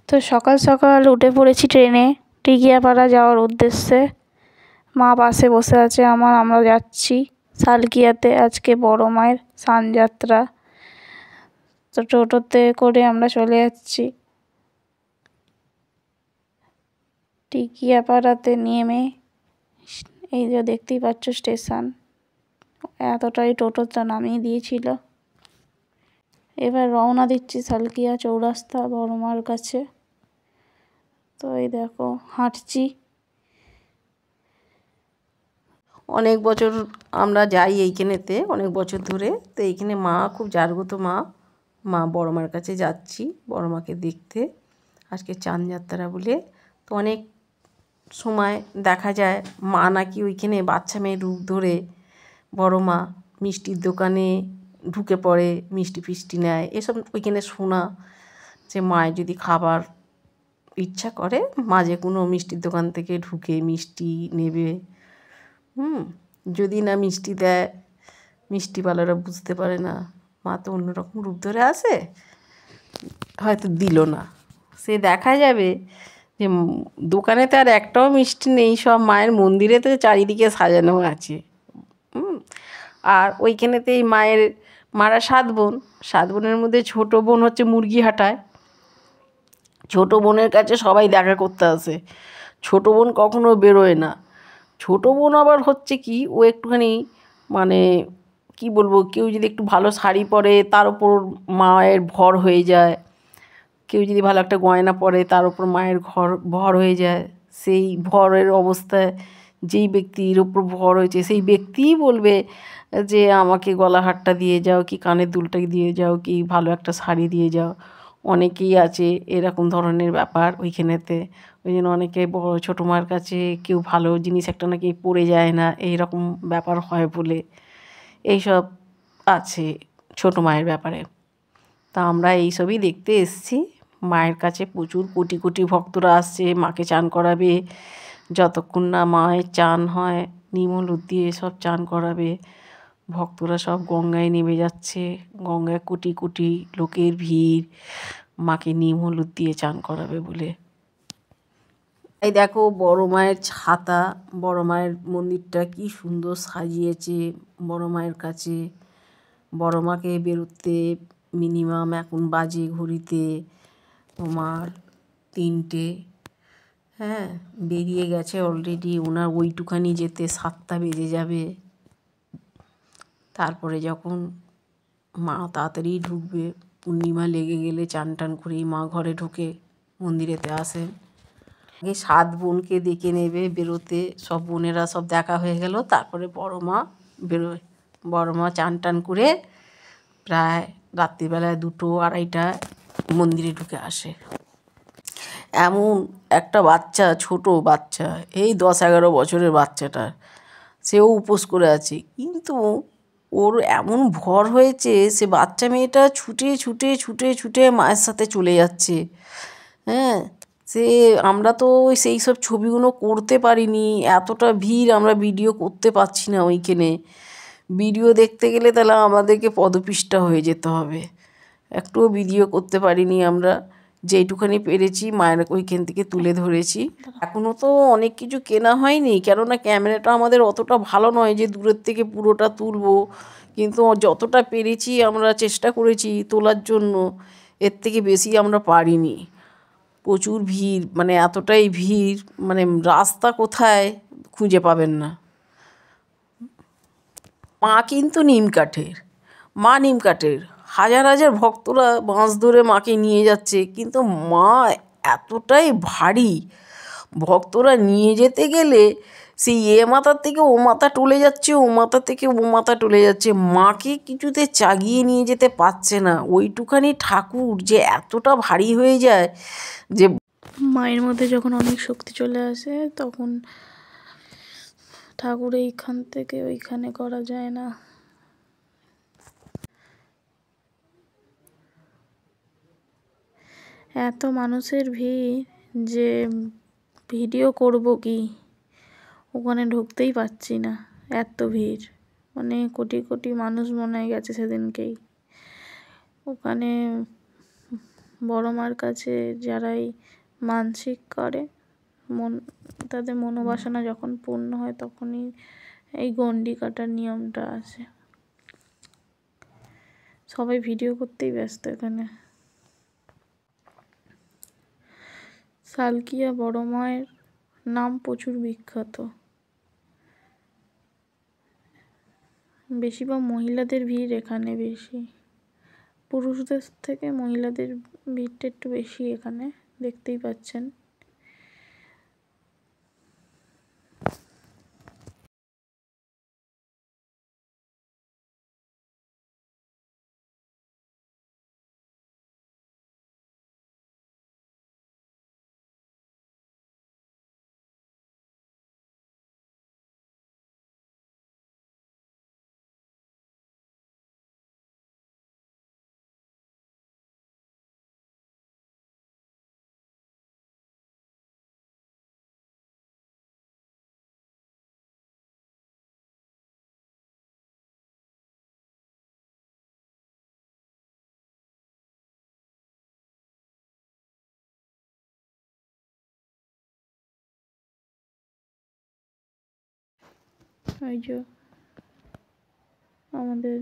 তো সকাল সকাল উঠে পড়েছি ট্রেনে টিকিয়াপাড়া যাওয়ার উদ্দেশ্যে। মা পাশে বসে আছে আমার, আমরা যাচ্ছি সালকিয়াতে। আজকে বড় মায়ের স্নানযাত্রা। তো টোটোতে করে আমরা চলে যাচ্ছি। টিকিয়াপাড়াতে নেমে এই যে দেখতেই পাচ্ছ স্টেশন, এতটাই টোটোটা নামিয়ে দিয়েছিল। এবার রওনা দিচ্ছি সালকিয়া চৌরাস্তা বড় মার কাছে। তো এই দেখো হাঁটছি। অনেক বছর আমরা যাই এইখানেতে, অনেক বছর ধরে। তো এইখানে মা খুব জাগ্রত মা বড় মার কাছে যাচ্ছি বড় মাকে দেখতে। আজকে চাঁদযাত্রা বলে। তো অনেক সময় দেখা যায় মা নাকি ওইখানে বাচ্চা মেয়ের রূপ ধরে বড় মা মিষ্টির দোকানে ঢুকে পড়ে, মিষ্টি ফিষ্টি নেয়, এসব ওইখানে শোনা। যে মায়ের যদি খাবার ইচ্ছা করে মা যে কোনো মিষ্টির দোকান থেকে ঢুকে মিষ্টি নেবে। যদি না মিষ্টি দেয়, মিষ্টিওয়ালারা বুঝতে পারে না মা তো অন্যরকম রূপ ধরে আসে, হয়তো দিল না। সে দেখা যাবে যে দোকানেতে আর একটাও মিষ্টি নেই, সব মায়ের মন্দিরেতে চারিদিকে সাজানো আছে। আর ওইখানেতেই মারা 7 বোন। 7 বোনের মধ্যে ছোটো বোন হচ্ছে মুরগিহাটায়। ছোটো বোনের কাছে সবাই দেখা করতে আসে। ছোটো বোন কখনো বেরোয় না। ছোটো বোন আবার হচ্ছে কি, ও একটুখানি মানে কি বলবো, কেউ যদি একটু ভালো শাড়ি পরে তার উপর মায়ের ভর হয়ে যায়। কেউ যদি ভালো একটা গয়না পরে তার উপর মায়ের ভর হয়ে যায়। সেই ভরের অবস্থায় যেই ব্যক্তির উপর ভর হয়েছে সেই ব্যক্তিই বলবে যে আমাকে গলাহারটা দিয়ে যাও, কি কানের দুলটা দিয়ে যাও, কি ভালো একটা শাড়ি দিয়ে যাও। অনেকেই আছে এরকম ধরনের ব্যাপার ওইখানেতে। ওই জন্য অনেকে বড় ছোটো মার কাছে কেউ ভালো জিনিস একটা নাকি পরে যায় না, এইরকম ব্যাপার হয় বলে এইসব আছে ছোটো মায়ের ব্যাপারে। তা আমরা এইসবই দেখতে এসেছি। মায়ের কাছে প্রচুর কোটি কোটি ভক্তরা আসছে মাকে চান করাবে। যতক্ষণ না মায়ের চান হয় নিম হলুদ দিয়ে সব চান করাবে। ভক্তরা সব গঙ্গায় নেমে যাচ্ছে, গঙ্গায় কোটি কোটি লোকের ভিড় মাকে নিম হলুদ দিয়ে চান করাবে বলে। এই দেখো বড় মায়ের ছাতা, বড় মায়ের মন্দিরটা কি সুন্দর সাজিয়েছে। বড় মায়ের কাছে বড় মাকে বেরোতে মিনিমাম এখন বাজে ঘড়িতে তোমার 3টে। হ্যাঁ, বেরিয়ে গেছে অলরেডি। ওনার ওইটুখানি যেতে 7টা বেজে যাবে। তারপরে যখন মা তাড়াতাড়ি ঢুকবে, পূর্ণিমা লেগে গেলে চান টান করেই মা ঘরে ঢুকে মন্দিরেতে আসেন। আগে 7 বোনকে ডেকে নেবে বেরোতে, সব বোনেরা সব দেখা হয়ে গেল, তারপরে বড় মা বেরোয়। বড় মা চান টান করে প্রায় রাত্রিবেলায় 2টো 2:30টা মন্দিরে ঢুকে আসে। এমন একটা বাচ্চা, ছোট বাচ্চা, এই 10-11 বছরের বাচ্চাটা, সেও উপোস করে আছে, কিন্তু ওর এমন ভর হয়েছে সে বাচ্চা মেয়েটা ছুটে ছুটে ছুটে ছুটে মায়ের সাথে চলে যাচ্ছে। হ্যাঁ, সে আমরা তো সেই সব ছবিগুলো করতে পারিনি, এতটা ভিড় আমরা ভিডিও করতে পারছি না ওইখানে। ভিডিও দেখতে গেলে তাহলে আমাদেরকে পদপিষ্ট হয়ে যেতে হবে। একটুও ভিডিও করতে পারিনি আমরা, যেইটুখানি পেরেছি মায়ের ওইখান থেকে তুলে ধরেছি। এখনও তো অনেক কিছু কেনা হয়নি, কেননা ক্যামেরাটা আমাদের অতটা ভালো নয় যে দূরের থেকে পুরোটা তুলবো, কিন্তু যতটা পেরেছি আমরা চেষ্টা করেছি তোলার জন্য। এর থেকে বেশি আমরা পারিনি। প্রচুর ভিড়, মানে এতটাই ভিড়, মানে রাস্তা কোথায় খুঁজে পাবেন না। মা কিন্তু নিম কাঠের, মা নিম কাঠের। হাজার হাজার ভক্তরা বাঁশ ধরে মাকে নিয়ে যাচ্ছে, কিন্তু মা এতটাই ভারী, ভক্তরা নিয়ে যেতে গেলে সেই মাথার থেকে ও মাথা টলে যাচ্ছে, ও মাথা থেকে ও মাথা টলে যাচ্ছে, মাকে কিছুতে চাগিয়ে নিয়ে যেতে পারছে না। ওইটুখানি ঠাকুর যে এতটা ভারী হয়ে যায় যে মায়ের মধ্যে যখন অনেক শক্তি চলে আসে তখন ঠাকুর এইখান থেকে ওইখানে করা যায় না। এত মানুষের ভিড় যে ভিডিও করব কি, ওখানে ঢুকতেই পারছি না, এত ভিড়। মানে কোটি কোটি মানুষ মনে গেছে সেদিনকেই। ওখানে বড় মার কাছে যারাই মানসিক করে তাদের মনোবাসনা যখন পূর্ণ হয় তখনই এই গণ্ডি কাটার নিয়মটা আছে। সবাই ভিডিও করতেই ব্যস্ত এখানে। সালকিয়া বড় মায়ের নাম প্রচুর বিখ্যাত। বেশিরভাগ মহিলাদের ভিড় এখানে বেশি, পুরুষদের থেকে মহিলাদের ভিড়টা একটু বেশি এখানে, দেখতেই পাচ্ছেন। ওই যে আমাদের